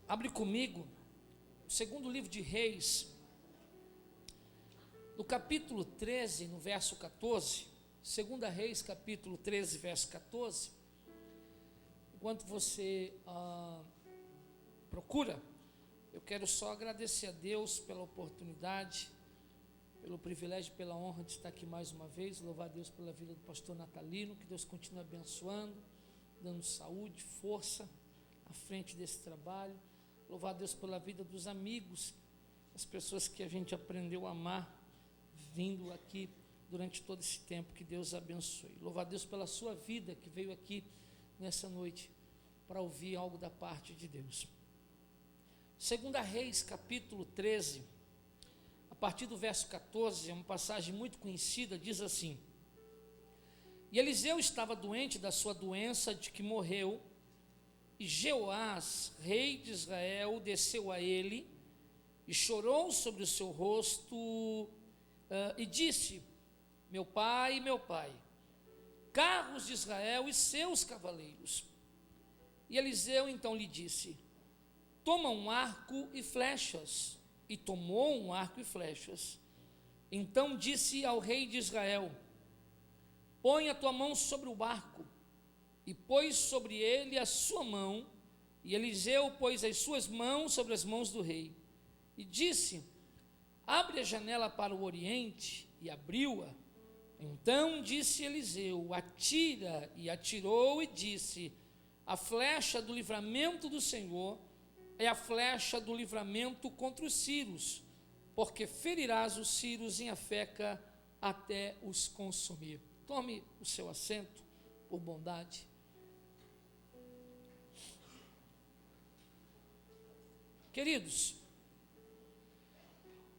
Abre comigo o segundo livro de Reis, no capítulo 13, no verso 14. Segunda Reis, capítulo 13, verso 14. Enquanto você procura, eu quero só agradecer a Deus pela oportunidade, pelo privilégio, pela honra de estar aqui mais uma vez. Louvar a Deus pela vida do pastor Natalino, que Deus continue abençoando, dando saúde, força à frente desse trabalho. Louvar a Deus pela vida dos amigos, as pessoas que a gente aprendeu a amar, vindo aqui durante todo esse tempo. Que Deus abençoe. Louvar a Deus pela sua vida, que veio aqui nessa noite para ouvir algo da parte de Deus. Segunda Reis, capítulo 13, a partir do verso 14, é uma passagem muito conhecida, diz assim: E Eliseu estava doente da sua doença de que morreu, e Jeoás, rei de Israel, desceu a ele, e chorou sobre o seu rosto, e disse: meu pai, carros de Israel e seus cavaleiros. E Eliseu então lhe disse: toma um arco e flechas. E tomou um arco e flechas. Então disse ao rei de Israel: põe a tua mão sobre o arco. E pôs sobre ele a sua mão, e Eliseu pôs as suas mãos sobre as mãos do rei, e disse: abre a janela para o oriente, e abriu-a. Então disse Eliseu: atira, e atirou, e disse: a flecha do livramento do Senhor é a flecha do livramento contra os sírios, porque ferirás os sírios em Afeca até os consumir. Tome o seu assento, por bondade. Queridos,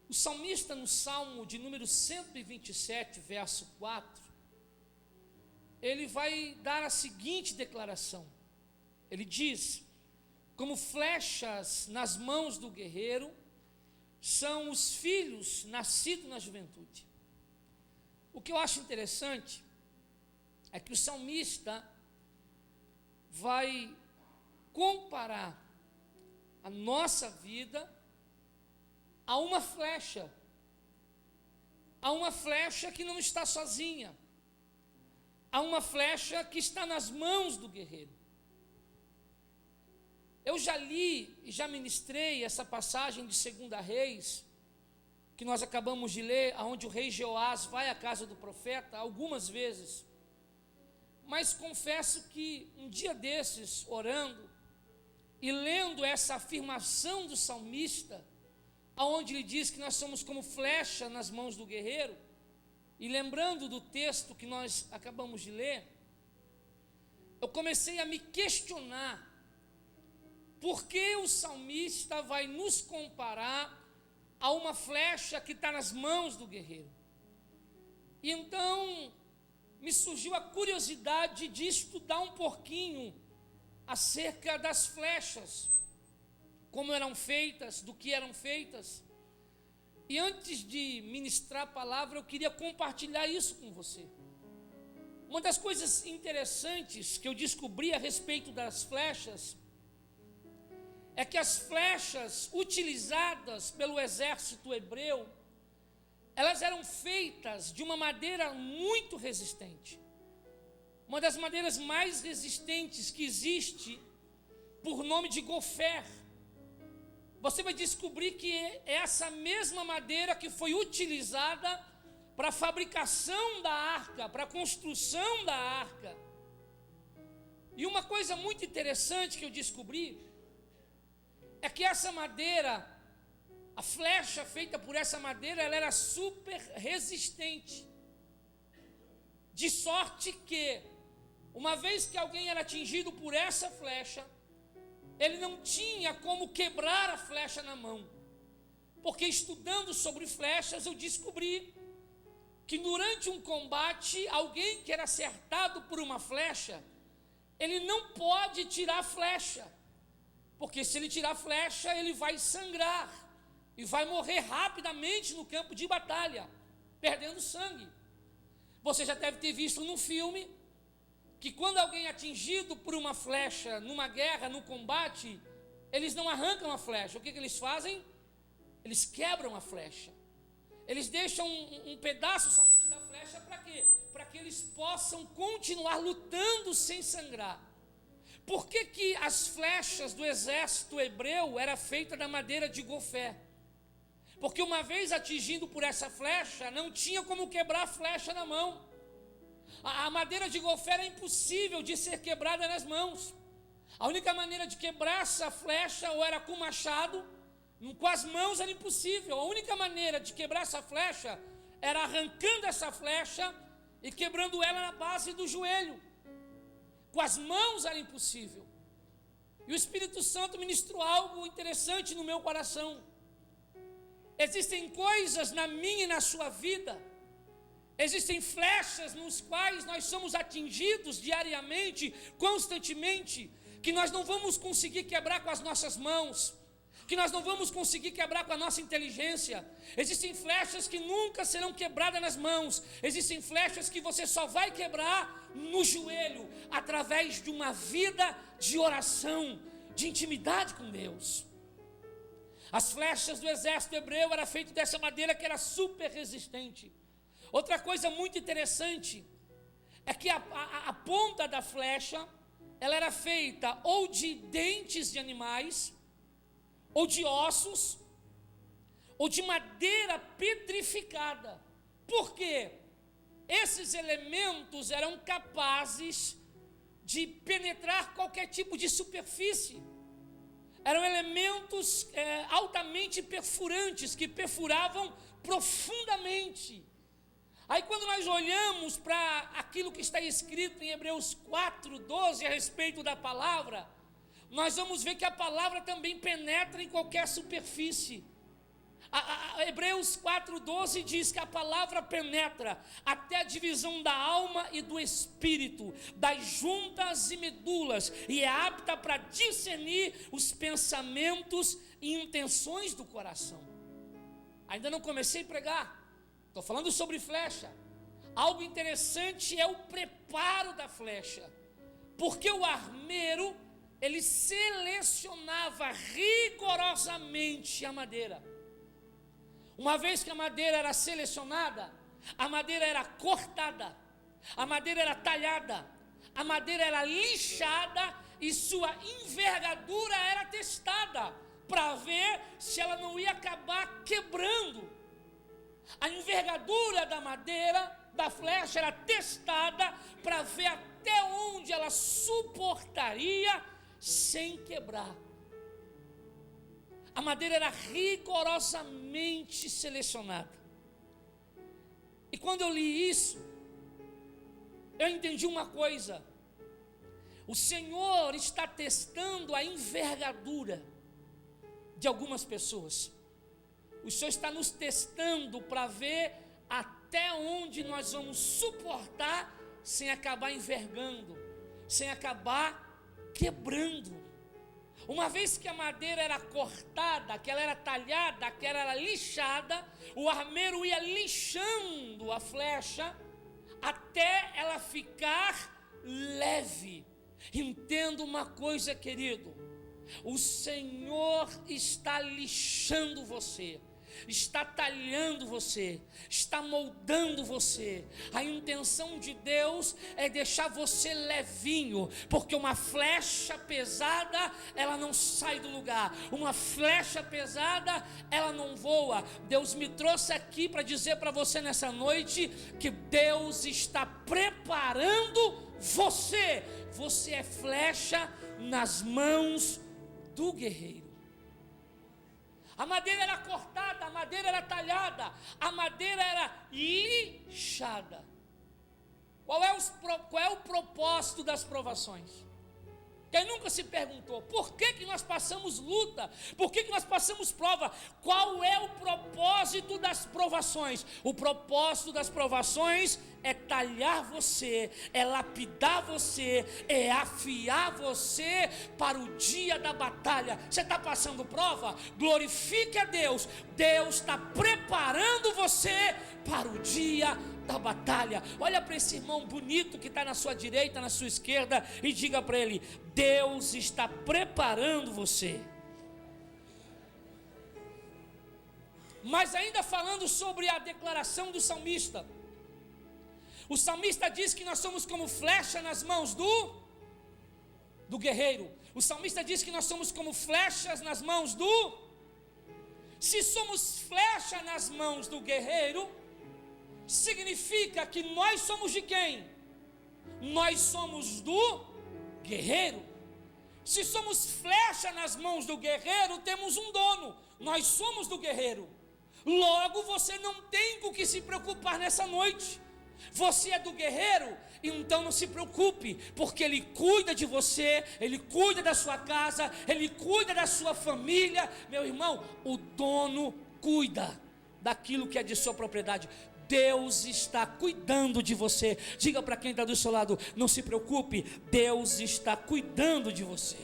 o salmista no Salmo de número 127, verso 4, ele vai dar a seguinte declaração. Ele diz: como flechas nas mãos do guerreiro, são os filhos nascidos na juventude. O que eu acho interessante é que o salmista vai comparar a nossa vida a uma flecha que não está sozinha, a uma flecha que está nas mãos do guerreiro. Eu já li e já ministrei essa passagem de Segunda Reis, que nós acabamos de ler, onde o rei Jeoás vai à casa do profeta algumas vezes, mas confesso que um dia desses, orando e lendo essa afirmação do salmista, aonde ele diz que nós somos como flecha nas mãos do guerreiro, e lembrando do texto que nós acabamos de ler, eu comecei a me questionar por que o salmista vai nos comparar a uma flecha que está nas mãos do guerreiro. E então me surgiu a curiosidade de estudar um pouquinho acerca das flechas, como eram feitas, do que eram feitas. E antes de ministrar a palavra, eu queria compartilhar isso com você. Uma das coisas interessantes que eu descobri a respeito das flechas é que as flechas utilizadas pelo exército hebreu, elas eram feitas de uma madeira muito resistente. Uma das madeiras mais resistentes que existe, por nome de gofer. Você vai descobrir que é essa mesma madeira que foi utilizada para a fabricação da arca, para a construção da arca. E uma coisa muito interessante que eu descobri é que essa madeira, a flecha feita por essa madeira, ela era super resistente, de sorte que, uma vez que alguém era atingido por essa flecha, ele não tinha como quebrar a flecha na mão, porque estudando sobre flechas eu descobri que durante um combate, alguém que era acertado por uma flecha, ele não pode tirar a flecha, porque se ele tirar a flecha, ele vai sangrar e vai morrer rapidamente no campo de batalha, perdendo sangue. Você já deve ter visto num filme que quando alguém é atingido por uma flecha numa guerra, no combate, eles não arrancam a flecha. O que eles fazem? Eles quebram a flecha. Eles deixam um pedaço somente da flecha para quê? Para que eles possam continuar lutando sem sangrar. Por que as flechas do exército hebreu eram feitas da madeira de gofé? Porque uma vez atingindo por essa flecha, não tinha como quebrar a flecha na mão. A madeira de gofé era impossível de ser quebrada nas mãos. A única maneira de quebrar essa flecha ou era com machado, com as mãos era impossível. A única maneira de quebrar essa flecha era arrancando essa flecha e quebrando ela na base do joelho. Com as mãos era impossível. E o Espírito Santo ministrou algo interessante no meu coração. Existem coisas na minha e na sua vida, existem flechas nos quais nós somos atingidos diariamente, constantemente, que nós não vamos conseguir quebrar com as nossas mãos, que nós não vamos conseguir quebrar com a nossa inteligência. Existem flechas que nunca serão quebradas nas mãos. Existem flechas que você só vai quebrar no joelho, através de uma vida de oração, de intimidade com Deus. As flechas do exército hebreu eram feitas dessa madeira que era super resistente. Outra coisa muito interessante é que a ponta da flecha, ela era feita ou de dentes de animais, ou de ossos, ou de madeira petrificada. Por quê? Esses elementos eram capazes de penetrar qualquer tipo de superfície. Eram elementos altamente perfurantes, que perfuravam profundamente. Aí quando nós olhamos para aquilo que está escrito em Hebreus 4:12 a respeito da palavra, nós vamos ver que a palavra também penetra em qualquer superfície. Hebreus 4:12 diz que a palavra penetra até a divisão da alma e do espírito, das juntas e medulas, e é apta para discernir os pensamentos e intenções do coração. Ainda não comecei a pregar, estou falando sobre flecha. Algo interessante é o preparo da flecha, porque o armeiro, ele selecionava rigorosamente a madeira. Uma vez que a madeira era selecionada, a madeira era cortada, a madeira era talhada, a madeira era lixada e sua envergadura era testada, para ver se ela não ia acabar quebrando. A envergadura da madeira, da flecha, era testada para ver até onde ela suportaria sem quebrar. A madeira era rigorosamente selecionada. E quando eu li isso, eu entendi uma coisa. O Senhor está testando a envergadura de algumas pessoas. O Senhor está nos testando para ver até onde nós vamos suportar sem acabar envergando, sem acabar quebrando. Uma vez que a madeira era cortada, que ela era talhada, que ela era lixada, o armeiro ia lixando a flecha até ela ficar leve. Entenda uma coisa, querido: o Senhor está lixando você, está talhando você, está moldando você. A intenção de Deus é deixar você levinho, porque uma flecha pesada, ela não sai do lugar. Uma flecha pesada, ela não voa. Deus me trouxe aqui para dizer para você nessa noite que Deus está preparando você. Você é flecha nas mãos do guerreiro. A madeira era cortada, a madeira era talhada, a madeira era lixada. Qual é o propósito das provações? Quem nunca se perguntou, por que nós passamos luta? Por que nós passamos prova? Qual é o propósito das provações? O propósito das provações é talhar você, é lapidar você, é afiar você para o dia da batalha. Você está passando prova? Glorifique a Deus. Deus está preparando você para o dia da batalha. Olha para esse irmão bonito que está na sua direita, na sua esquerda, e diga para ele: Deus está preparando você. Mas ainda falando sobre a declaração do salmista, o salmista diz que nós somos como flecha nas mãos do guerreiro. O salmista diz que nós somos como flechas nas mãos Se somos flecha nas mãos do guerreiro, significa que nós somos de quem? Nós somos do guerreiro. Se somos flecha nas mãos do guerreiro, temos um dono. Nós somos do guerreiro. Logo, você não tem com o que se preocupar nessa noite. Você é do guerreiro, então não se preocupe, porque Ele cuida de você, Ele cuida da sua casa, Ele cuida da sua família. Meu irmão, o dono cuida daquilo que é de sua propriedade. Deus está cuidando de você. Diga para quem está do seu lado: não se preocupe, Deus está cuidando de você.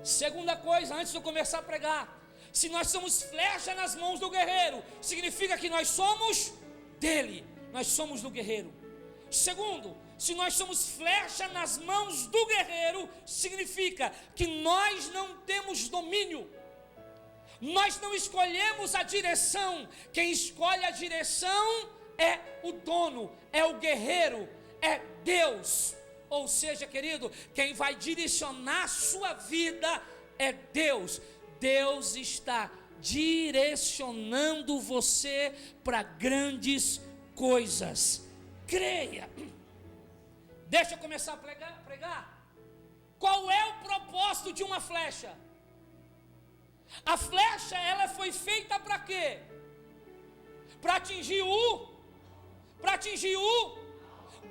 Segunda coisa, antes de eu começar a pregar, se nós somos flecha nas mãos do guerreiro, significa que nós somos dele, nós somos do guerreiro. Segundo, se nós somos flecha nas mãos do guerreiro, significa que nós não temos domínio. Nós não escolhemos a direção. Quem escolhe a direção é o dono, é o guerreiro, é Deus. Ou seja, querido, quem vai direcionar a sua vida é Deus. Deus está direcionando você para grandes coisas. Creia. Deixa eu começar a pregar. Qual é o propósito de uma flecha? A flecha, ela foi feita para quê? Para atingir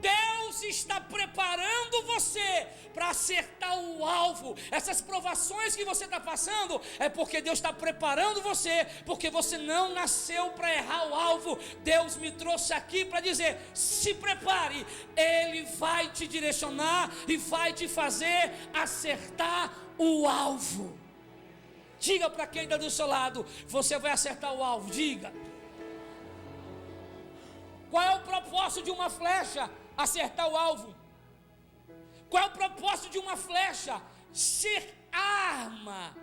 Deus está preparando você para acertar o alvo. Essas provações que você está passando é porque Deus está preparando você, porque você não nasceu para errar o alvo. Deus me trouxe aqui para dizer: se prepare, Ele vai te direcionar e vai te fazer acertar o alvo. Diga para quem está do seu lado: você vai acertar o alvo. Diga. Qual é o propósito de uma flecha? Acertar o alvo. Qual é o propósito de uma flecha? Ser arma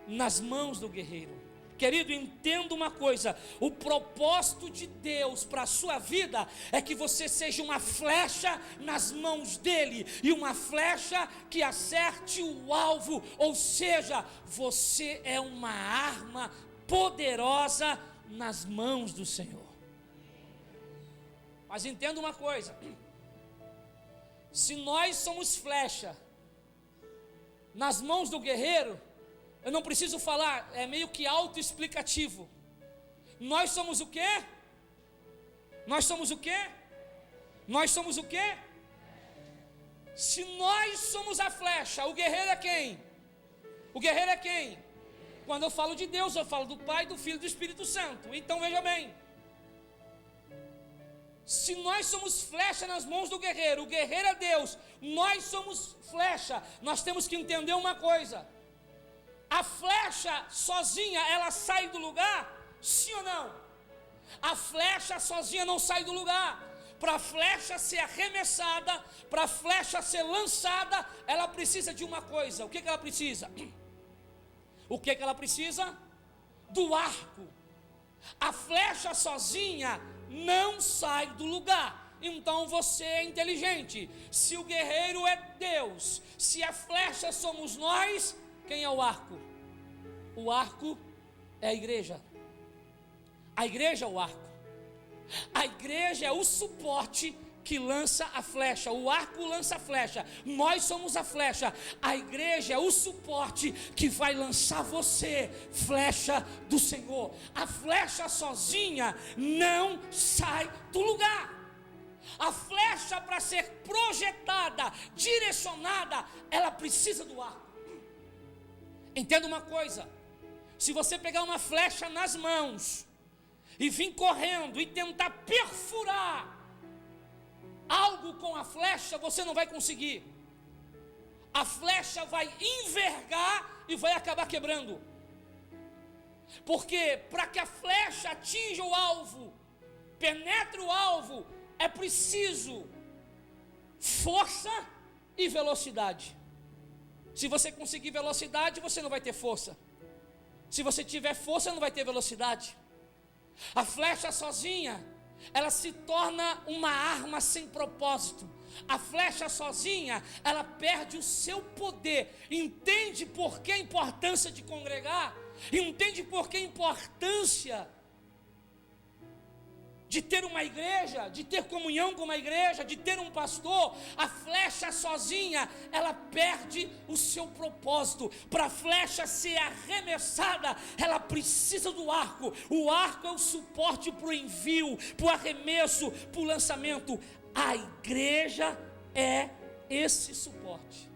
nas mãos do guerreiro. Querido, entenda uma coisa: o propósito de Deus para a sua vida é que você seja uma flecha nas mãos dele, e uma flecha que acerte o alvo. Ou seja, você é uma arma poderosa nas mãos do Senhor. Mas entenda uma coisa: se nós somos flecha nas mãos do guerreiro, eu não preciso falar, é meio que autoexplicativo. Nós somos o quê? Nós somos o quê? Nós somos o quê? Se nós somos a flecha, o guerreiro é quem? O guerreiro é quem? Quando eu falo de Deus, eu falo do Pai, do Filho e do Espírito Santo. Então veja bem, se nós somos flecha nas mãos do guerreiro, o guerreiro é Deus, nós somos flecha. Nós temos que entender uma coisa: a flecha sozinha, ela sai do lugar? Sim ou não? A flecha sozinha não sai do lugar. Para a flecha ser arremessada, para a flecha ser lançada, ela precisa de uma coisa. O que ela precisa? O que ela precisa? Do arco. A flecha sozinha não sai do lugar. Então você é inteligente. Se o guerreiro é Deus, se a flecha somos nós, quem é o arco? O arco é a igreja. A igreja é o arco. A igreja é o suporte que lança a flecha. O arco lança a flecha. Nós somos a flecha. A igreja é o suporte que vai lançar você, flecha do Senhor. A flecha sozinha não sai do lugar. A flecha, para ser projetada, direcionada, ela precisa do arco. Entenda uma coisa: se você pegar uma flecha nas mãos e vir correndo e tentar perfurar algo com a flecha, você não vai conseguir. A flecha vai envergar e vai acabar quebrando. Porque para que a flecha atinja o alvo, penetre o alvo, é preciso força e velocidade. Se você conseguir velocidade, você não vai ter força. Se você tiver força, não vai ter velocidade. A flecha sozinha, ela se torna uma arma sem propósito. A flecha sozinha, ela perde o seu poder. Entende por que a importância de congregar? Entende por que a importância de ter uma igreja, de ter comunhão com uma igreja, de ter um pastor? A flecha sozinha, ela perde o seu propósito. Para a flecha ser arremessada, ela precisa do arco. O arco é o suporte para o envio, para o arremesso, para o lançamento. A igreja é esse suporte.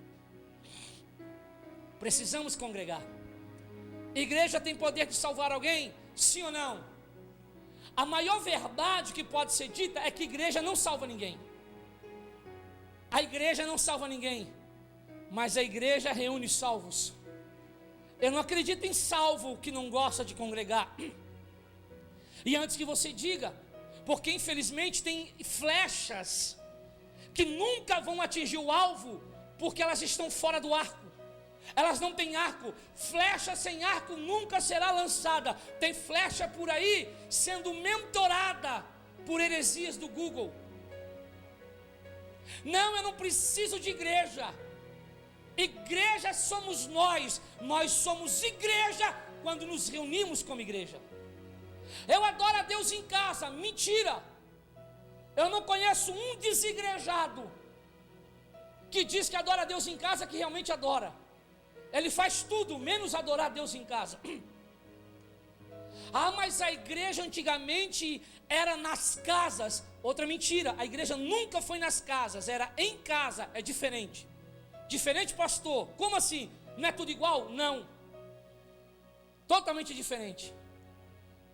Precisamos congregar. Igreja tem poder de salvar alguém? Sim ou não? A maior verdade que pode ser dita é que igreja não salva ninguém. A igreja não salva ninguém, mas a igreja reúne salvos. Eu não acredito em salvo que não gosta de congregar. E antes que você diga, porque infelizmente tem flechas que nunca vão atingir o alvo, porque elas estão fora do arco. Elas não têm arco. Flecha sem arco nunca será lançada. Tem flecha por aí sendo mentorada por heresias do Google. Não, eu não preciso de igreja. Igreja somos nós. Nós somos igreja quando nos reunimos como igreja. Eu adoro a Deus em casa. Mentira. Eu não conheço um desigrejado que diz que adora a Deus em casa, que realmente adora. Ele faz tudo menos adorar a Deus em casa. Ah, mas a igreja antigamente era nas casas. Outra mentira, a igreja nunca foi nas casas, era em casa. É diferente. Diferente, pastor? Como assim? Não é tudo igual? Não. Totalmente diferente.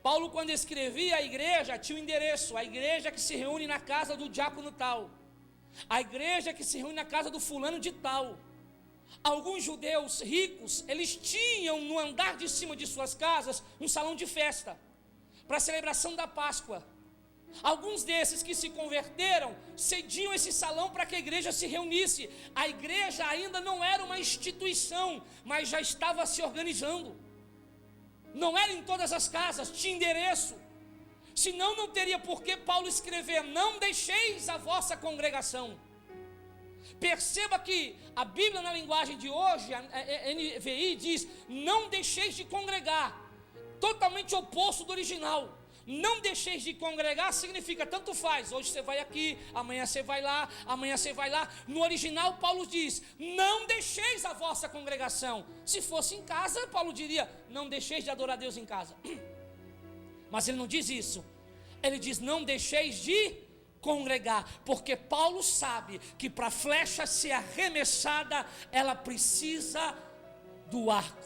Paulo, quando escrevia a igreja, tinha um endereço. A igreja que se reúne na casa do diácono tal. A igreja que se reúne na casa do fulano de tal. Alguns judeus ricos, eles tinham no andar de cima de suas casas um salão de festa para a celebração da Páscoa. Alguns desses que se converteram cediam esse salão para que a igreja se reunisse. A igreja ainda não era uma instituição, mas já estava se organizando. Não era em todas as casas, tinha endereço. Senão não teria por que Paulo escrever: não deixeis a vossa congregação. Perceba que a Bíblia, na linguagem de hoje, a NVI diz: não deixeis de congregar. Totalmente oposto do original. Não deixeis de congregar significa tanto faz. Hoje você vai aqui, amanhã você vai lá, amanhã você vai lá. No original Paulo diz: não deixeis a vossa congregação. Se fosse em casa, Paulo diria: não deixeis de adorar a Deus em casa. Mas ele não diz isso. Ele diz: não deixeis de congregar, porque Paulo sabe que para a flecha ser arremessada, ela precisa do arco.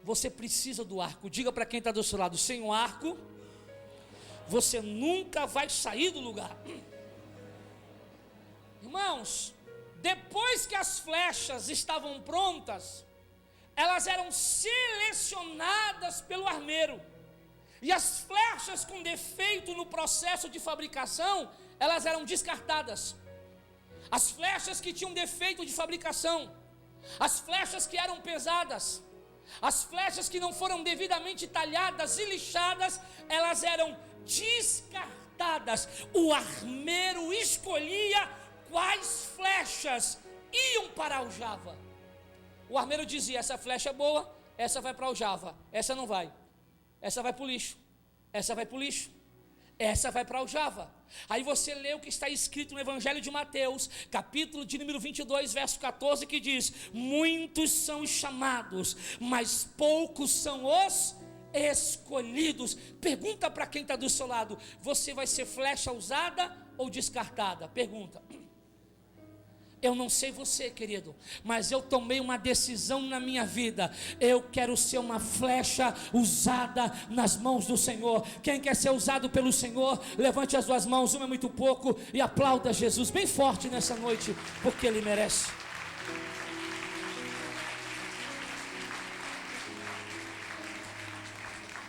Você precisa do arco. Diga para quem está do seu lado: sem o arco, você nunca vai sair do lugar. Irmãos, depois que as flechas estavam prontas, elas eram selecionadas pelo armeiro. E as flechas com defeito no processo de fabricação, elas eram descartadas. As flechas que tinham defeito de fabricação, as flechas que eram pesadas, as flechas que não foram devidamente talhadas e lixadas, elas eram descartadas. O armeiro escolhia quais flechas iam para a aljava. O armeiro dizia: essa flecha é boa, essa vai para a aljava, essa não vai. Essa vai para o lixo, essa vai para o lixo, essa vai para a aljava. Aí você lê o que está escrito no Evangelho de Mateus, capítulo de número 22, verso 14, que diz: muitos são os chamados, mas poucos são os escolhidos. Pergunta para quem está do seu lado: você vai ser flecha usada ou descartada? Pergunta. Eu não sei você, querido, mas eu tomei uma decisão na minha vida. Eu quero ser uma flecha usada nas mãos do Senhor. Quem quer ser usado pelo Senhor, levante as duas mãos, uma é muito pouco, e aplauda Jesus bem forte nessa noite, porque Ele merece.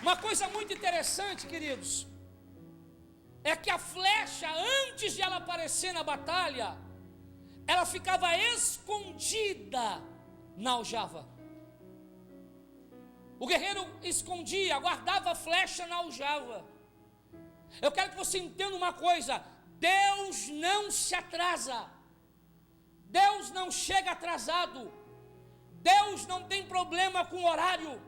Uma coisa muito interessante, queridos, é que a flecha, antes de ela aparecer na batalha, ela ficava escondida na aljava. O guerreiro escondia, guardava a flecha na aljava. Eu quero que você entenda uma coisa: Deus não se atrasa, Deus não chega atrasado, Deus não tem problema com horário,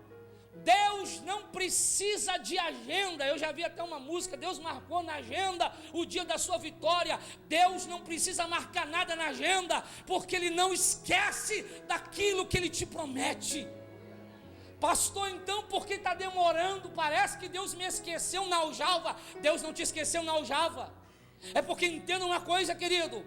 Deus não precisa de agenda. Eu já vi até uma música: Deus marcou na agenda o dia da sua vitória. Deus não precisa marcar nada na agenda, porque Ele não esquece daquilo que Ele te promete. Pastor, então por que está demorando? Parece que Deus me esqueceu na aljava. Deus não te esqueceu na aljava. É porque entenda uma coisa, querido: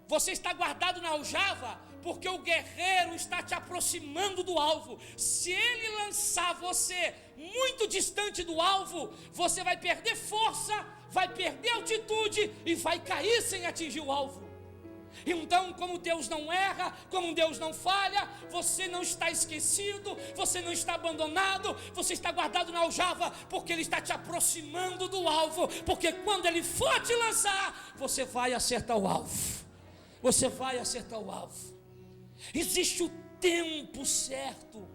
você está guardado na aljava porque o guerreiro está te aproximando do alvo. Se ele lançar você muito distante do alvo, você vai perder força, vai perder altitude e vai cair sem atingir o alvo. Então, como Deus não erra, como Deus não falha, você não está esquecido, você não está abandonado, você está guardado na aljava, porque Ele está te aproximando do alvo, porque quando Ele for te lançar, você vai acertar o alvo, você vai acertar o alvo. Existe o tempo certo.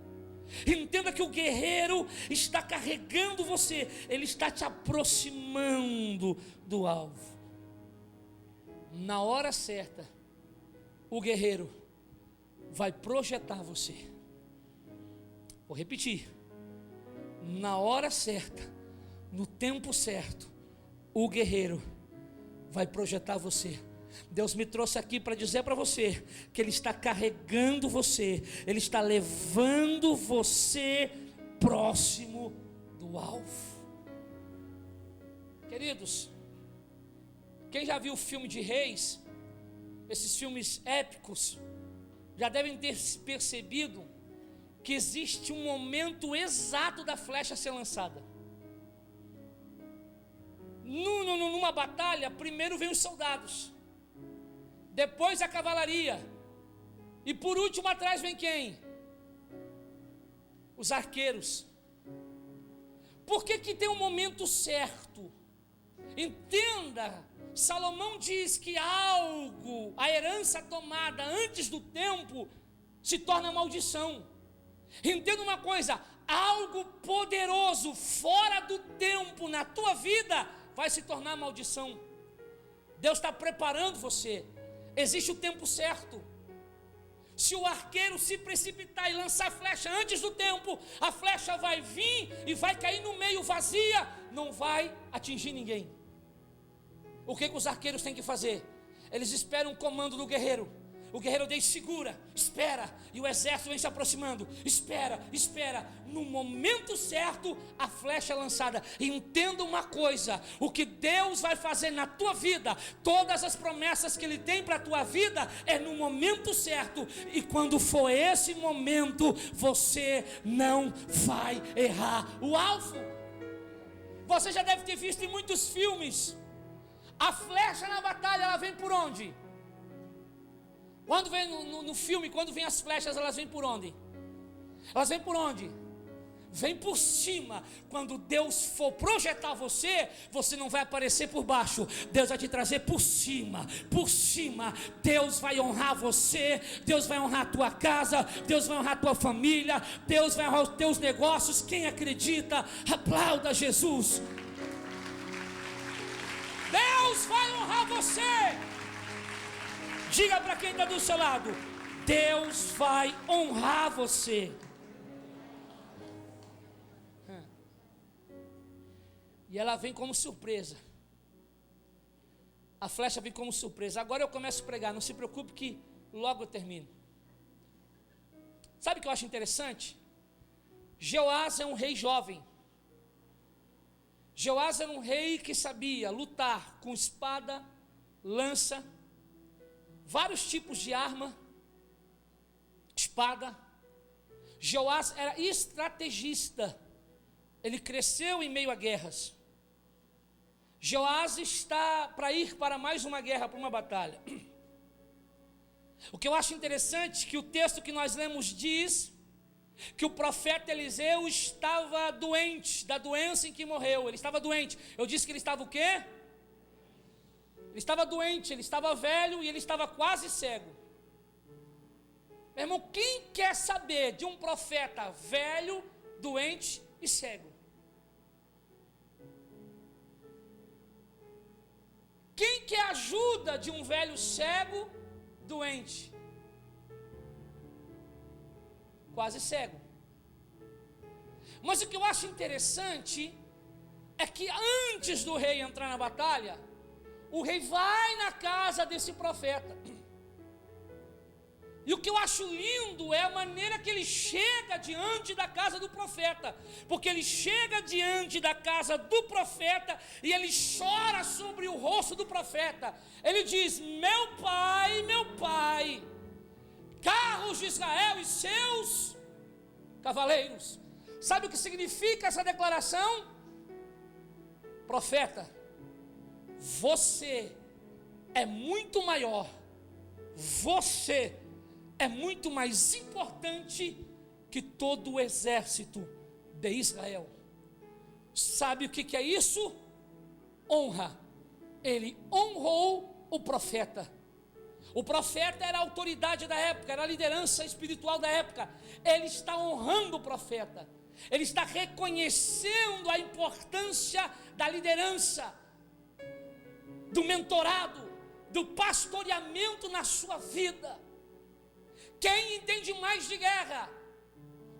Entenda que o guerreiro está carregando você, ele está te aproximando do alvo. Na hora certa, o guerreiro vai projetar você. Vou repetir: na hora certa, no tempo certo, o guerreiro vai projetar você. Deus me trouxe aqui para dizer para você que Ele está carregando você, Ele está levando você próximo do alvo. Queridos, quem já viu o filme de Reis, esses filmes épicos, já devem ter percebido que existe um momento exato da flecha ser lançada. Numa batalha, primeiro vem os soldados, depois a cavalaria, e por último atrás vem quem? Os arqueiros. Por que tem um momento certo? Entenda, Salomão diz que algo, a herança tomada antes do tempo, se torna maldição. Entenda uma coisa: algo poderoso fora do tempo na tua vida vai se tornar maldição. Deus está preparando você. Existe o tempo certo. Se o arqueiro se precipitar e lançar a flecha antes do tempo, a flecha vai vir e vai cair no meio vazia, não vai atingir ninguém. O que os arqueiros têm que fazer? Eles esperam o comando do guerreiro. O guerreiro diz: segura, espera, e o exército vem se aproximando. Espera, espera. No momento certo, a flecha é lançada. E entenda uma coisa: o que Deus vai fazer na tua vida, todas as promessas que Ele tem para a tua vida, é no momento certo. E quando for esse momento, você não vai errar o alvo. Você já deve ter visto em muitos filmes, a flecha na batalha, ela vem por onde? Quando vem no filme, quando vem as flechas, elas vêm por onde? Elas vêm por onde? Vem por cima. Quando Deus for projetar você, você não vai aparecer por baixo. Deus vai te trazer por cima. Por cima. Deus vai honrar você. Deus vai honrar a tua casa. Deus vai honrar a tua família. Deus vai honrar os teus negócios. Quem acredita, aplauda Jesus. Deus vai honrar você. Diga para quem está do seu lado: Deus vai honrar você. E ela vem como surpresa. A flecha vem como surpresa. Agora eu começo a pregar, não se preocupe que logo eu termino. Sabe o que eu acho interessante? Jeoás é um rei jovem. Jeoás era um rei que sabia lutar com espada, lança, vários tipos de arma, espada. Jeoás era estrategista. Ele cresceu em meio a guerras. Jeoás está para ir para mais uma guerra, para uma batalha. O que eu acho interessante é que o texto que nós lemos diz que o profeta Eliseu estava doente, da doença em que morreu. Ele estava doente. Eu disse que ele estava o quê? Ele estava doente, ele estava velho e ele estava quase cego. Meu irmão, quem quer saber de um profeta velho, doente e cego. Quem quer ajuda de um velho cego, doente, quase cego? Mas o que eu acho interessante é que antes do rei entrar na batalha, o rei vai na casa desse profeta. E o que eu acho lindo é a maneira que ele chega diante da casa do profeta, porque ele chega diante da casa do profeta e ele chora sobre o rosto do profeta. Ele diz: meu pai, carros de Israel e seus cavaleiros. Sabe o que significa essa declaração? Profeta, você é muito maior, você é muito mais importante que todo o exército de Israel. Sabe o que é isso? Honra. Ele honrou o profeta. O profeta era a autoridade da época, era a liderança espiritual da época. Ele está honrando o profeta. Ele está reconhecendo a importância da liderança, do mentorado, do pastoreamento na sua vida. Quem entende mais de guerra?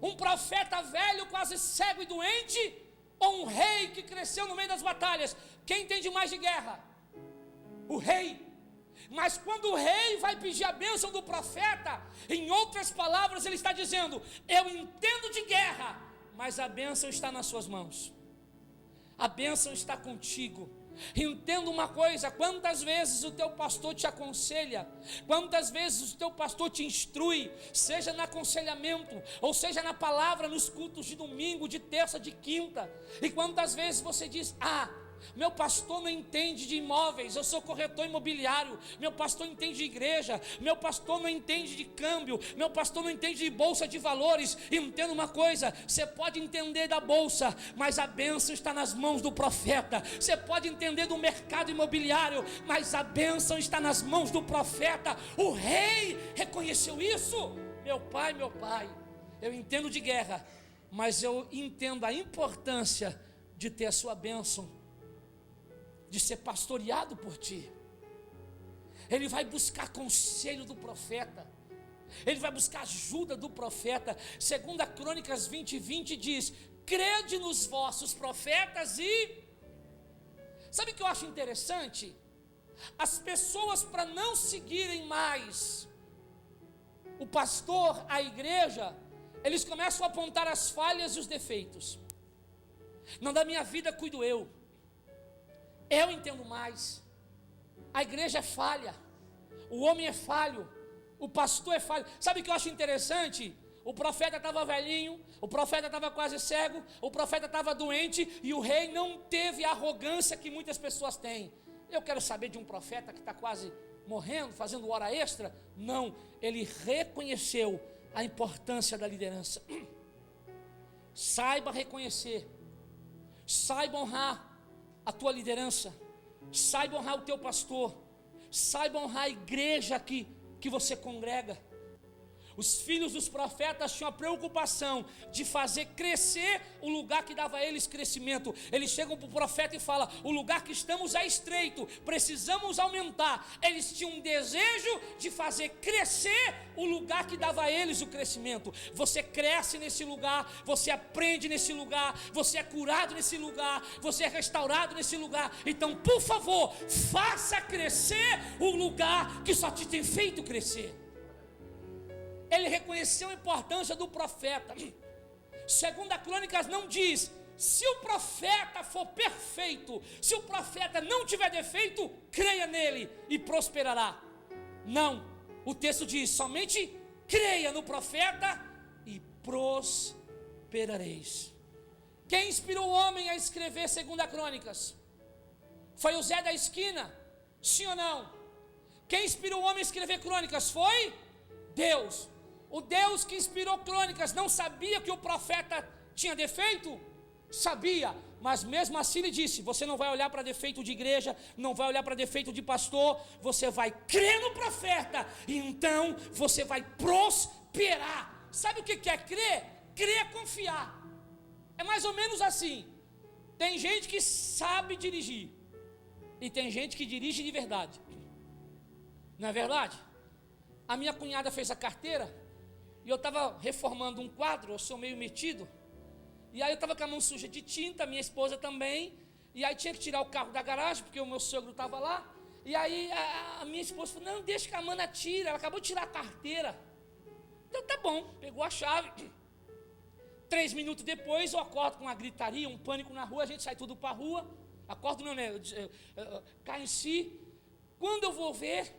Um profeta velho, quase cego e doente, ou um rei que cresceu no meio das batalhas? Quem entende mais de guerra? O rei. Mas quando o rei vai pedir a bênção do profeta, em outras palavras ele está dizendo: eu entendo de guerra, mas a bênção está nas suas mãos, a bênção está contigo. Entenda uma coisa: quantas vezes o teu pastor te aconselha, quantas vezes o teu pastor te instrui, seja no aconselhamento, ou seja na palavra, nos cultos de domingo, de terça, de quinta, e quantas vezes você diz: meu pastor não entende de imóveis, eu sou corretor imobiliário, meu pastor entende de igreja, meu pastor não entende de câmbio, meu pastor não entende de bolsa de valores. Entenda uma coisa: você pode entender da bolsa, mas a bênção está nas mãos do profeta. Você pode entender do mercado imobiliário, mas a bênção está nas mãos do profeta. O rei reconheceu isso. Meu pai, eu entendo de guerra, mas eu entendo a importância de ter a sua bênção, de ser pastoreado por ti. Ele vai buscar conselho do profeta, ele vai buscar ajuda do profeta. 2 Crônicas 20:20 diz: crede nos vossos profetas. E sabe o que eu acho interessante? As pessoas, para não seguirem mais o pastor, a igreja, eles começam a apontar as falhas e os defeitos. Não, da minha vida cuido eu entendo mais, a igreja é falha, o homem é falho, o pastor é falho. Sabe o que eu acho interessante? O profeta estava velhinho, o profeta estava quase cego, o profeta estava doente, e o rei não teve a arrogância que muitas pessoas têm. Eu quero saber de um profeta que está quase morrendo, fazendo hora extra. Não, ele reconheceu a importância da liderança. Saiba reconhecer, saiba honrar a tua liderança, saiba honrar o teu pastor, saiba honrar a igreja que você congrega. Os filhos dos profetas tinham a preocupação de fazer crescer o lugar que dava a eles crescimento. Eles chegam para o profeta e falam: o lugar que estamos é estreito, precisamos aumentar. Eles tinham um desejo de fazer crescer o lugar que dava a eles o crescimento. Você cresce nesse lugar, você aprende nesse lugar, você é curado nesse lugar, você é restaurado nesse lugar. Então, por favor, faça crescer o lugar que só te tem feito crescer. Ele reconheceu a importância do profeta. 2 Crônicas não diz: se o profeta for perfeito, se o profeta não tiver defeito, creia nele e prosperará. Não, o texto diz: somente creia no profeta e prosperareis. Quem inspirou o homem a escrever 2 Crônicas? Foi o Zé da esquina? Sim ou não? Quem inspirou o homem a escrever crônicas? Foi Deus. O Deus que inspirou crônicas não sabia que o profeta tinha defeito? Sabia, mas mesmo assim ele disse: você não vai olhar para defeito de igreja, não vai olhar para defeito de pastor, você vai crer no profeta, e então você vai prosperar. Sabe o que é crer? Crer é confiar. É mais ou menos assim. Tem gente que sabe dirigir e tem gente que dirige de verdade. Não é verdade? A minha cunhada fez a carteira e eu estava reformando um quadro, eu sou meio metido. E aí eu estava com a mão suja de tinta, minha esposa também. E aí tinha que tirar o carro da garagem, porque o meu sogro estava lá. E aí a minha esposa falou, não, deixa que a mana tira, ela acabou de tirar a carteira. Então tá bom, pegou a chave. 3 minutos depois eu acordo com uma gritaria, um pânico na rua, a gente sai tudo para a rua. Acordo não, né? Cai em si. Quando eu vou ver,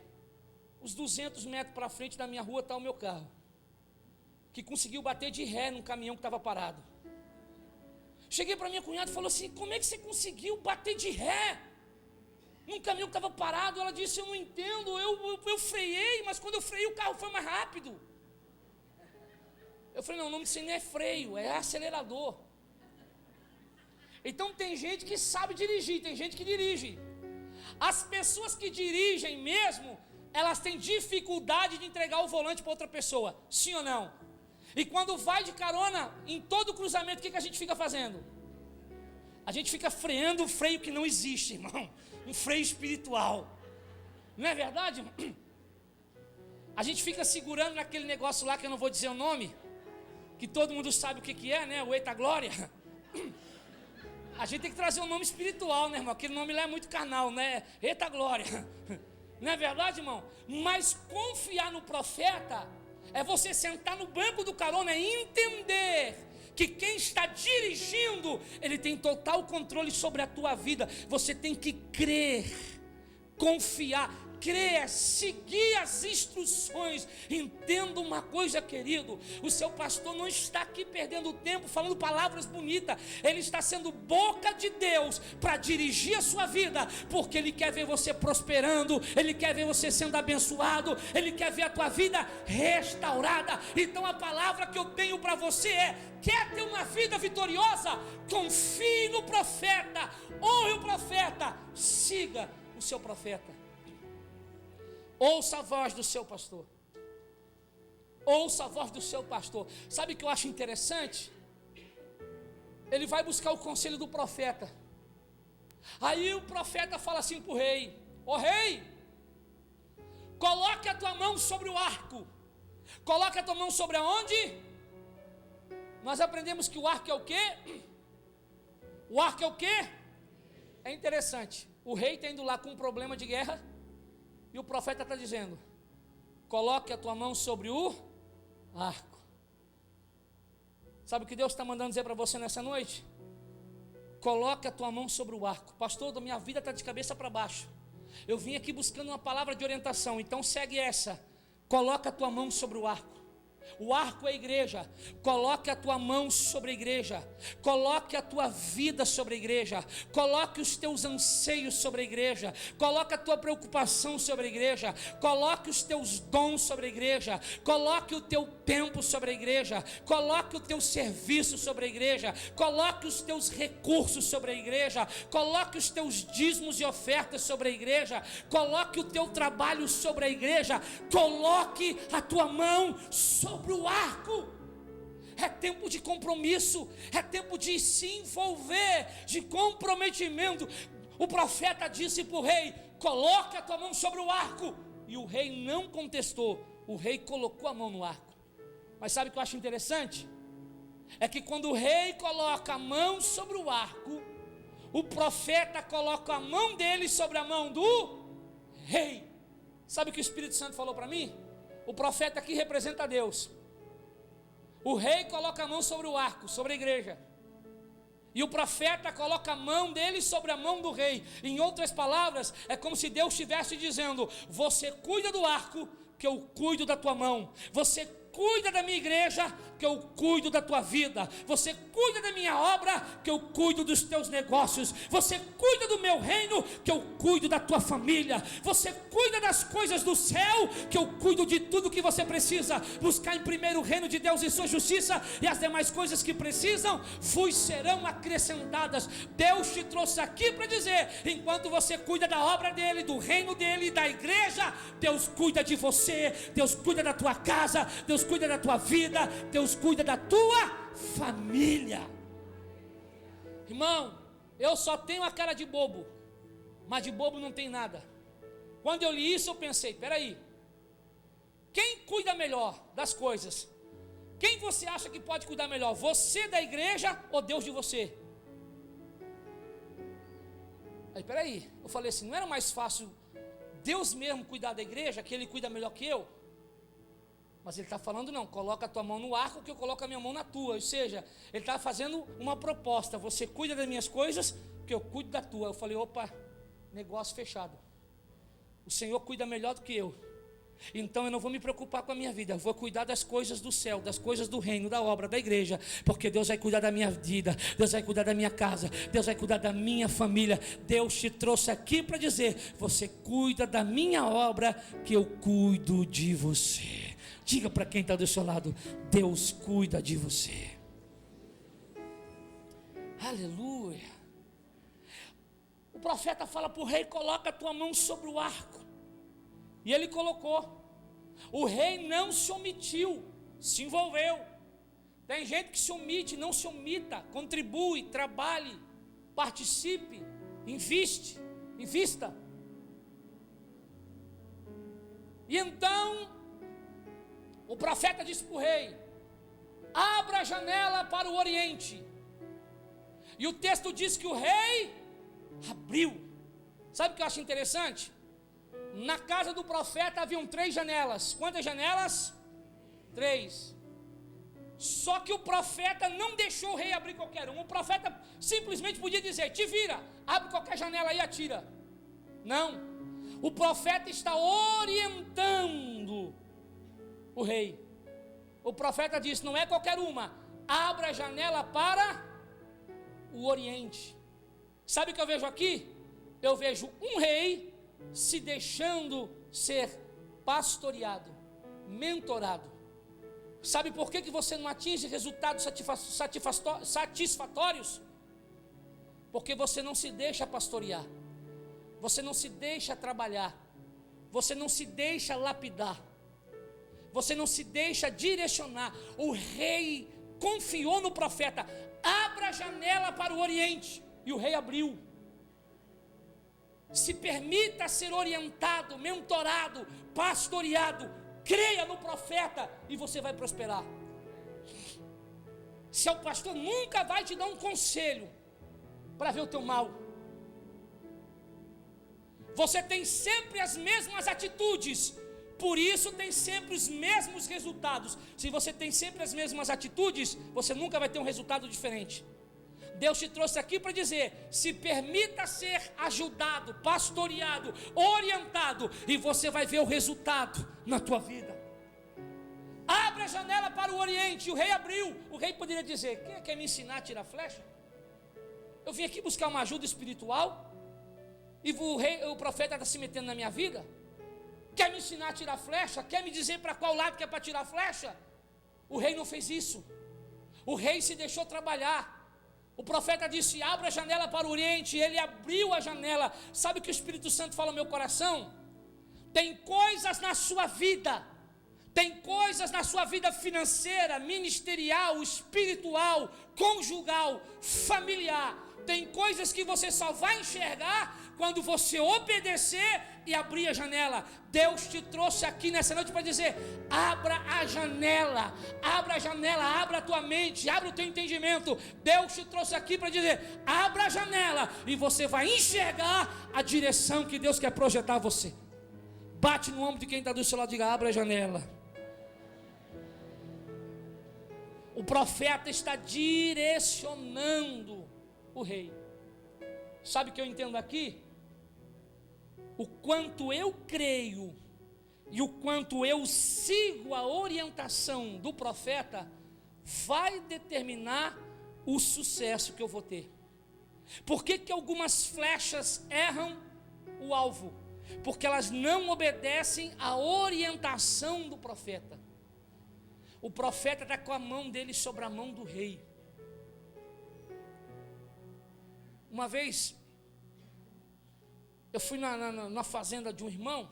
os 200 metros para frente da minha rua está o meu carro, que conseguiu bater de ré num caminhão que estava parado. Cheguei para minha cunhada e falou assim, como é que você conseguiu bater de ré num caminhão que estava parado? Ela disse, eu não entendo, eu freiei, mas quando eu freiei o carro foi mais rápido. Eu falei, não, o nome disso não é freio, é acelerador. Então tem gente que sabe dirigir, tem gente que dirige. As pessoas que dirigem mesmo, elas têm dificuldade de entregar o volante para outra pessoa, sim ou não? E quando vai de carona, em todo cruzamento, o que a gente fica fazendo? A gente fica freando o freio que não existe, irmão. Um freio espiritual. Não é verdade, irmão? A gente fica segurando naquele negócio lá, que eu não vou dizer o nome, que todo mundo sabe o que é, né? O Eita Glória. A gente tem que trazer um nome espiritual, né, irmão? Aquele nome lá é muito carnal, né? Eita Glória. Não é verdade, irmão? Mas confiar no profeta é você sentar no banco do carona e entender que quem está dirigindo, ele tem total controle sobre a tua vida. Você tem que crer, confiar, crer, seguir as instruções. Entenda uma coisa, querido, o seu pastor não está aqui perdendo tempo falando palavras bonitas, ele está sendo boca de Deus para dirigir a sua vida, porque ele quer ver você prosperando, ele quer ver você sendo abençoado, ele quer ver a tua vida restaurada. Então a palavra que eu tenho para você é: quer ter uma vida vitoriosa? Confie no profeta, honre o profeta, siga o seu profeta. Ouça a voz do seu pastor. Ouça a voz do seu pastor. Sabe o que eu acho interessante? Ele vai buscar o conselho do profeta. Aí o profeta fala assim para o rei: ó rei, coloque a tua mão sobre o arco. Coloque a tua mão sobre aonde? Nós aprendemos que o arco é o quê? O arco é o quê? É interessante. O rei está indo lá com um problema de guerra, e o profeta está dizendo: coloque a tua mão sobre o arco. Sabe o que Deus está mandando dizer para você nessa noite? Coloque a tua mão sobre o arco. Pastor, minha vida está de cabeça para baixo. Eu vim aqui buscando uma palavra de orientação, então segue essa. Coloque a tua mão sobre o arco. O arco é a igreja. Coloque a tua mão sobre a igreja. Coloque a tua vida sobre a igreja. Coloque os teus anseios sobre a igreja. Coloque a tua preocupação sobre a igreja. Coloque os teus dons sobre a igreja. Coloque o teu tempo sobre a igreja. Coloque o teu serviço sobre a igreja. Coloque os teus recursos sobre a igreja. Coloque os teus dízimos e ofertas sobre a igreja. Coloque o teu trabalho sobre a igreja. Coloque a tua mão sobre o arco. É tempo de compromisso, é tempo de se envolver, de comprometimento. O profeta disse para o rei: coloque a tua mão sobre o arco. E o rei não contestou, o rei colocou a mão no arco. Mas sabe o que eu acho interessante? É que quando o rei coloca a mão sobre o arco, o profeta coloca a mão dele sobre a mão do rei. Sabe o que o Espírito Santo falou para mim? O profeta aqui representa Deus. O rei coloca a mão sobre o arco, sobre a igreja. E o profeta coloca a mão dele sobre a mão do rei. Em outras palavras, é como se Deus estivesse dizendo: você cuida do arco, que eu cuido da tua mão. Você cuida da minha igreja, que eu cuido da tua vida. Você cuida da minha obra, que eu cuido dos teus negócios. Você cuida do meu reino, que eu cuido da tua família. Você cuida das coisas do céu, que eu cuido de tudo que você precisa. Buscar em primeiro o reino de Deus e sua justiça, e as demais coisas que precisam vos serão acrescentadas. Deus te trouxe aqui para dizer: enquanto você cuida da obra dele, do reino dele e da igreja, Deus cuida de você, Deus cuida da tua casa, Deus cuida da tua vida, Deus cuida da tua família. Irmão, eu só tenho a cara de bobo, mas de bobo não tem nada. Quando eu li isso eu pensei, peraí, quem cuida melhor das coisas? Quem você acha que pode cuidar melhor? Você da igreja ou Deus de você? Aí peraí, eu falei assim, não era mais fácil Deus mesmo cuidar da igreja, que Ele cuida melhor que eu? Mas Ele está falando não, coloca a tua mão no arco que eu coloco a minha mão na tua. Ou seja, Ele está fazendo uma proposta, você cuida das minhas coisas, que eu cuido da tua. Eu falei, opa, negócio fechado. O Senhor cuida melhor do que eu. Então eu não vou me preocupar com a minha vida, eu vou cuidar das coisas do céu, das coisas do reino, da obra, da igreja, porque Deus vai cuidar da minha vida, Deus vai cuidar da minha casa, Deus vai cuidar da minha família. Deus te trouxe aqui para dizer, você cuida da minha obra, que eu cuido de você. Diga para quem está do seu lado, Deus cuida de você. Aleluia. O profeta fala para o rei, coloca a tua mão sobre o arco. E ele colocou. O rei não se omitiu, se envolveu. Tem gente que se omite, não se omita. Contribui, trabalhe, participe, invista. E então o profeta disse para o rei, abra a janela para o oriente. E o texto diz que o rei abriu. Sabe o que eu acho interessante? Na casa do profeta haviam 3 janelas. Quantas janelas? 3. Só que o profeta não deixou o rei abrir qualquer um. O profeta simplesmente podia dizer, te vira, abre qualquer janela e atira. Não. O profeta está orientando o rei. O profeta disse, não é qualquer uma, abra a janela para o oriente. Sabe o que eu vejo aqui? Eu vejo um rei se deixando ser pastoreado, mentorado. Sabe por que você não atinge resultados satisfatórios? Porque você não se deixa pastorear, você não se deixa trabalhar, você não se deixa lapidar, você não se deixa direcionar. O rei confiou no profeta, abra a janela para o oriente, e o rei abriu. Se permita ser orientado, mentorado, pastoreado. Creia no profeta e você vai prosperar. Seu pastor nunca vai te dar um conselho para ver o teu mal. Você tem sempre as mesmas atitudes, por isso tem sempre os mesmos resultados. Se você tem sempre as mesmas atitudes, você nunca vai ter um resultado diferente. Deus te trouxe aqui para dizer, se permita ser ajudado, pastoreado, orientado, e você vai ver o resultado na tua vida. Abre a janela para o oriente, o rei abriu. O rei poderia dizer, quem quer me ensinar a tirar flecha? Eu vim aqui buscar uma ajuda espiritual, e o profeta está se metendo na minha vida? Quer me ensinar a tirar flecha? Quer me dizer para qual lado que é para tirar flecha? O rei não fez isso. O rei se deixou trabalhar. O profeta disse, abra a janela para o oriente, e ele abriu a janela. Sabe o que o Espírito Santo fala no meu coração? Tem coisas na sua vida, tem coisas na sua vida financeira, ministerial, espiritual, conjugal, familiar. Tem coisas que você só vai enxergar quando você obedecer e abrir a janela. Deus te trouxe aqui nessa noite para dizer, abra a janela, abra a tua mente, abra o teu entendimento. Deus te trouxe aqui para dizer, abra a janela, e você vai enxergar a direção que Deus quer projetar você. Bate no ombro de quem está do seu lado e diga, abra a janela. O profeta está direcionando o rei. Sabe o que eu entendo aqui? O quanto eu creio e o quanto eu sigo a orientação do profeta vai determinar o sucesso que eu vou ter. Por que algumas flechas erram o alvo? Porque elas não obedecem à orientação do profeta. O profeta está com a mão dele sobre a mão do rei. Uma vez, eu fui na fazenda de um irmão,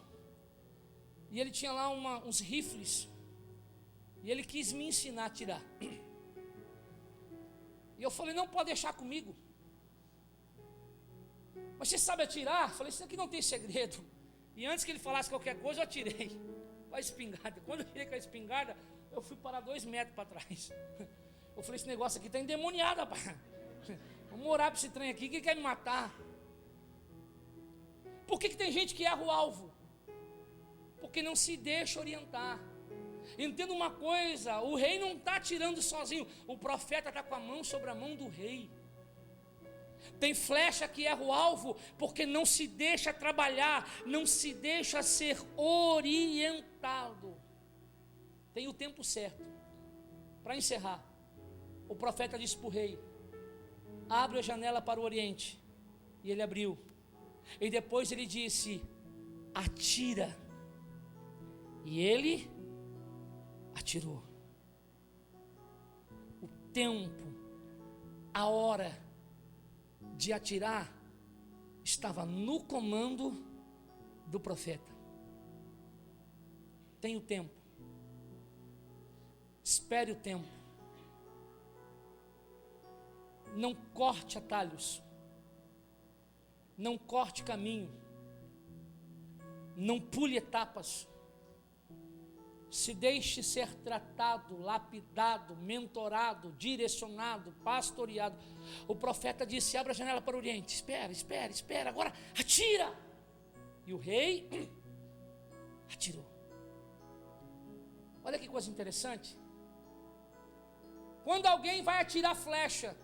e ele tinha lá uns rifles, e ele quis me ensinar a tirar. E eu falei, não, pode deixar comigo. mas você sabe atirar? Eu falei, isso aqui não tem segredo. E antes que ele falasse qualquer coisa, eu atirei com a espingarda. Quando eu tirei com a espingarda, eu fui parar 2 metros para trás. Eu falei, esse negócio aqui está endemoniado, rapaz. Vamos orar para esse trem aqui, que quer me matar. Por que tem gente que erra o alvo? Porque não se deixa orientar. Entenda uma coisa, o rei não está atirando sozinho, o profeta está com a mão sobre a mão do rei. Tem flecha que erra o alvo, porque não se deixa trabalhar, não se deixa ser orientado. Tem o tempo certo. Para encerrar, o profeta disse para o rei, abre a janela para o oriente. E ele abriu. E depois ele disse, atira. E ele atirou. O tempo, a hora de atirar estava no comando do profeta. Tem o tempo. Espere o tempo. Não corte atalhos. Não corte caminho. Não pule etapas. Se deixe ser tratado, lapidado, mentorado, direcionado, pastoreado. O profeta disse, abra a janela para o oriente. Espera, agora atira. E o rei atirou. Olha que coisa interessante. Quando alguém vai atirar flecha,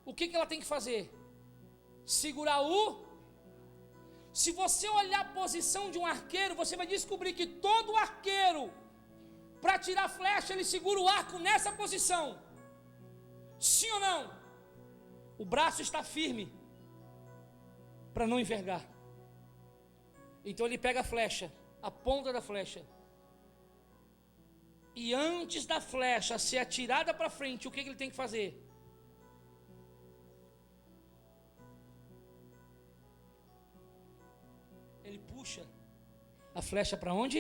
o que ela tem que fazer? Segurar Se você olhar a posição de um arqueiro, você vai descobrir que todo arqueiro, para atirar flecha, ele segura o arco nessa posição. Sim ou não? O braço está firme, para não envergar. Então ele pega a flecha, a ponta da flecha. E antes da flecha ser atirada para frente, o que ele tem que fazer? Ele puxa a flecha para onde?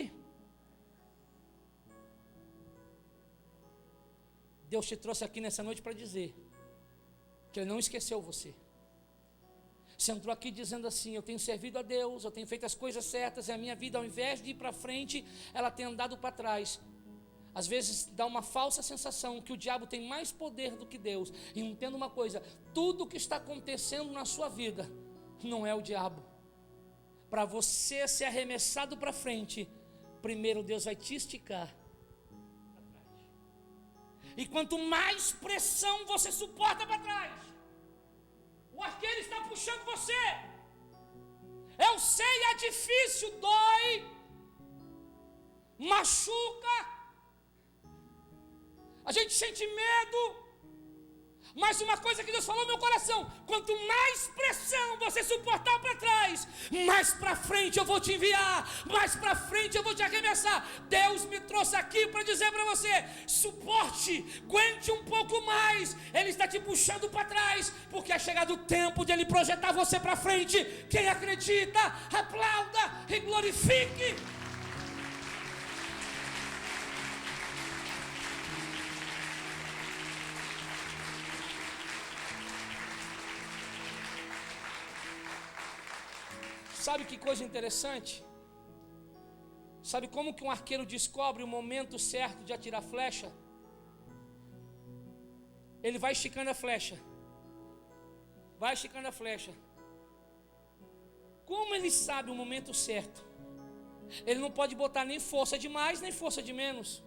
Deus te trouxe aqui nessa noite para dizer que Ele não esqueceu você. Você entrou aqui dizendo assim, eu tenho servido a Deus, eu tenho feito as coisas certas, e a minha vida, ao invés de ir para frente, ela tem andado para trás. Às vezes dá uma falsa sensação que o diabo tem mais poder do que Deus. E entenda uma coisa, tudo que está acontecendo na sua vida não é o diabo. Para você ser arremessado para frente, primeiro Deus vai te esticar. E quanto mais pressão você suporta para trás, o arqueiro está puxando você. Eu sei, é difícil, dói, machuca, a gente sente medo. Mas uma coisa que Deus falou no meu coração, quanto mais pressão você suportar para trás, mais para frente eu vou te enviar, mais para frente eu vou te arremessar. Deus me trouxe aqui para dizer para você, suporte, aguente um pouco mais. Ele está te puxando para trás, porque é chegado o tempo de Ele projetar você para frente. Quem acredita, aplauda e glorifique. Sabe que coisa interessante? Sabe como que um arqueiro descobre o momento certo de atirar flecha? Ele vai esticando a flecha. Vai esticando a flecha. Como ele sabe o momento certo? Ele não pode botar nem força de mais, nem força de menos.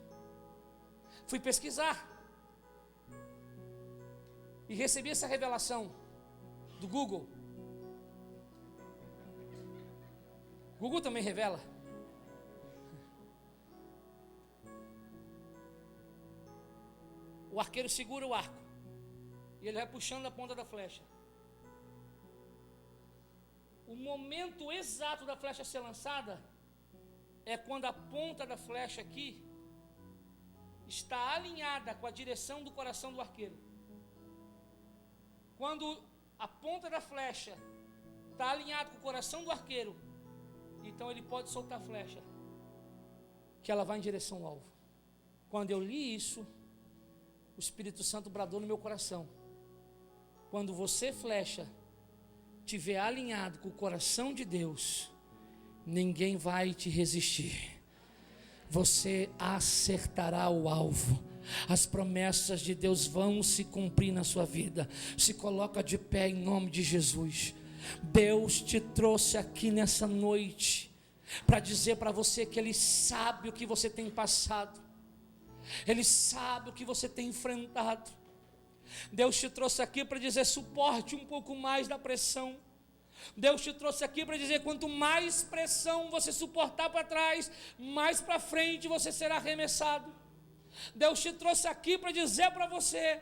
Fui pesquisar. E recebi essa revelação do Google. Google também revela. O arqueiro segura o arco e ele vai puxando a ponta da flecha. O momento exato da flecha ser lançada é quando a ponta da flecha aqui está alinhada com a direção do coração do arqueiro. Quando a ponta da flecha está alinhada com o coração do arqueiro, então ele pode soltar a flecha, que ela vai em direção ao alvo. Quando eu li isso, o Espírito Santo bradou no meu coração: quando você flecha, tiver alinhado com o coração de Deus, ninguém vai te resistir. Você acertará o alvo. As promessas de Deus vão se cumprir na sua vida. Se coloca de pé em nome de Jesus. Deus te trouxe aqui nessa noite para dizer para você que Ele sabe o que você tem passado, Ele sabe o que você tem enfrentado. Deus te trouxe aqui para dizer: suporte um pouco mais da pressão. Deus te trouxe aqui para dizer: quanto mais pressão você suportar para trás, mais para frente você será arremessado. Deus te trouxe aqui para dizer para você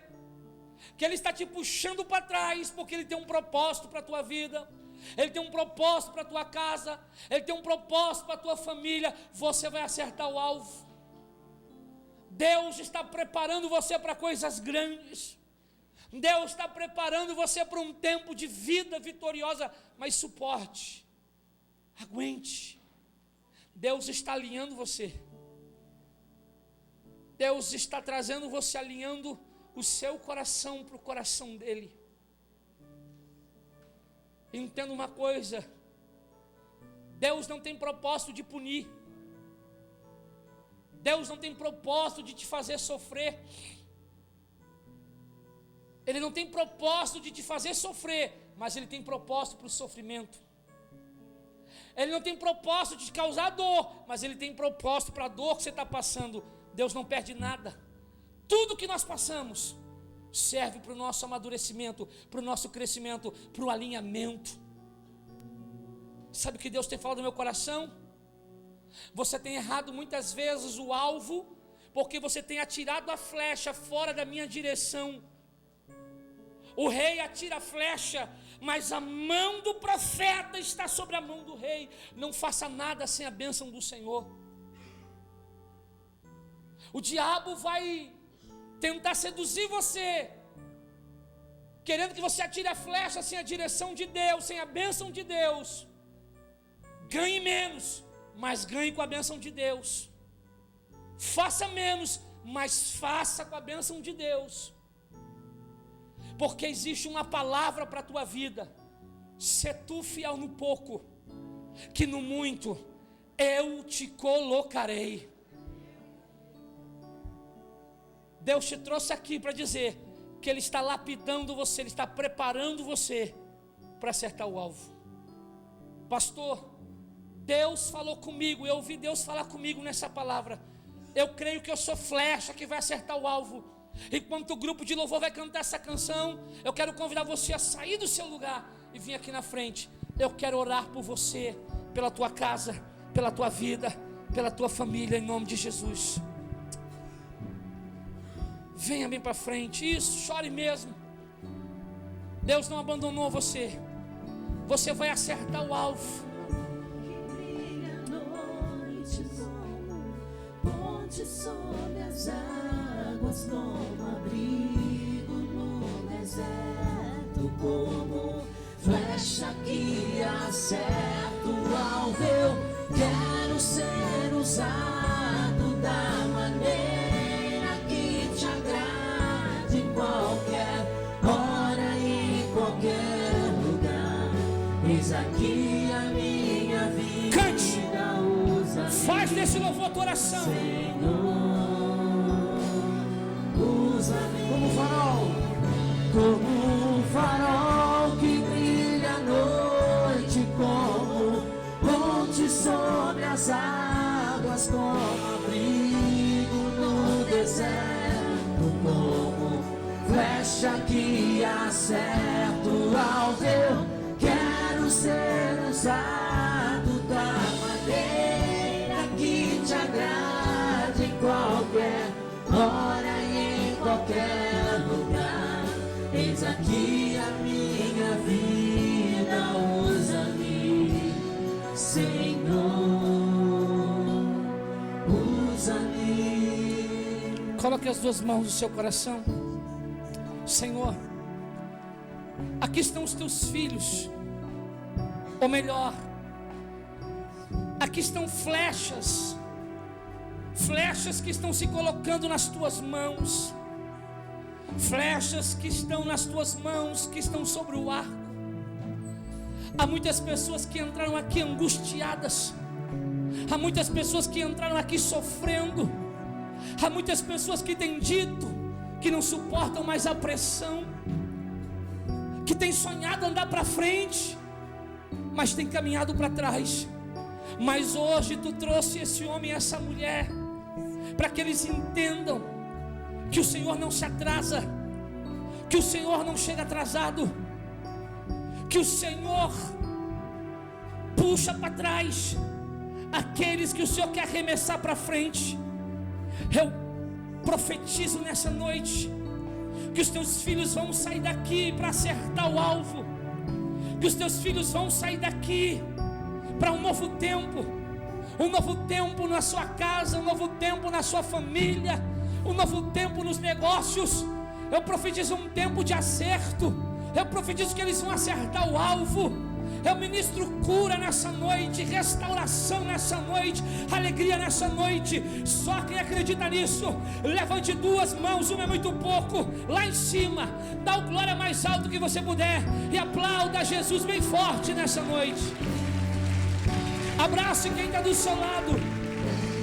que Ele está te puxando para trás, porque Ele tem um propósito para a tua vida, Ele tem um propósito para a tua casa, Ele tem um propósito para a tua família. Você vai acertar o alvo. Deus está preparando você para coisas grandes. Deus está preparando você para um tempo de vida vitoriosa. Mas suporte, aguente. Deus está alinhando você. Deus está trazendo você, alinhando o seu coração para o coração dele. Entenda uma coisa: Deus não tem propósito de punir. Deus não tem propósito de te fazer sofrer. Ele não tem propósito de te fazer sofrer, mas Ele tem propósito para o sofrimento. Ele não tem propósito de te causar dor, mas Ele tem propósito para a dor que você está passando. Deus não perde nada. Tudo que nós passamos serve para o nosso amadurecimento, para o nosso crescimento, para o alinhamento. Sabe o que Deus tem falado no meu coração? Você tem errado muitas vezes o alvo, porque você tem atirado a flecha fora da minha direção. O rei atira a flecha, mas a mão do profeta está sobre a mão do rei. Não faça nada sem a bênção do Senhor. O diabo vai tentar seduzir você, querendo que você atire a flecha sem a direção de Deus, sem a bênção de Deus. Ganhe menos, mas ganhe com a bênção de Deus. Faça menos, mas faça com a bênção de Deus. Porque existe uma palavra para a tua vida: se tu fiel no pouco, que no muito eu te colocarei. Deus te trouxe aqui para dizer que Ele está lapidando você, Ele está preparando você para acertar o alvo. Pastor, Deus falou comigo, eu ouvi Deus falar comigo nessa palavra. Eu creio que eu sou flecha que vai acertar o alvo. Enquanto o grupo de louvor vai cantar essa canção, eu quero convidar você a sair do seu lugar e vir aqui na frente. Eu quero orar por você, pela tua casa, pela tua vida, pela tua família, em nome de Jesus. Venha bem para frente. Isso, chore mesmo. Deus não abandonou você. Você vai acertar o alvo. Ponte sobre as águas, como abrigo no deserto, como flecha que acerta o alvo. Eu quero ser usado da maneira que te agrade, em qualquer hora e em qualquer lugar. Eis aqui a minha vida. Cante! Faz desse louvor tua oração. Senhor, usa-me como um farol que brilha à noite, como ponte sobre as águas, como abrigo no deserto, como flecha que acerta o alvo. Eu quero ser usado da maneira que te agrade, em qualquer hora e em qualquer lugar. Eis aqui a minha vida, usa-me, Senhor, usa-me. Coloque as duas mãos no seu coração. Senhor, aqui estão os teus filhos, ou melhor, aqui estão flechas que estão se colocando nas tuas mãos, flechas que estão nas tuas mãos, que estão sobre o arco. Há muitas pessoas que entraram aqui angustiadas. Há muitas pessoas que entraram aqui sofrendo. Há muitas pessoas que têm dito que não suportam mais a pressão, que têm sonhado andar para frente, mas têm caminhado para trás. Mas hoje tu trouxe esse homem e essa mulher para que eles entendam que o Senhor não se atrasa, que o Senhor não chega atrasado, que o Senhor puxa para trás aqueles que o Senhor quer arremessar para frente. Eu profetizo nessa noite que os teus filhos vão sair daqui para acertar o alvo, que os teus filhos vão sair daqui para um novo tempo na sua casa, um novo tempo na sua família, um novo tempo nos negócios. Eu profetizo um tempo de acerto. Eu profetizo que eles vão acertar o alvo. Eu ministro cura nessa noite, restauração nessa noite, alegria nessa noite. Só quem acredita nisso, levante duas mãos, uma é muito pouco, lá em cima, dá o glória mais alto que você puder e aplauda Jesus bem forte nessa noite. Abrace quem está do seu lado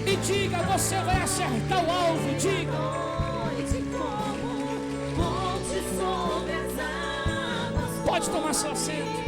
e diga: você vai acertar o alvo. Diga: pode tomar seu assento.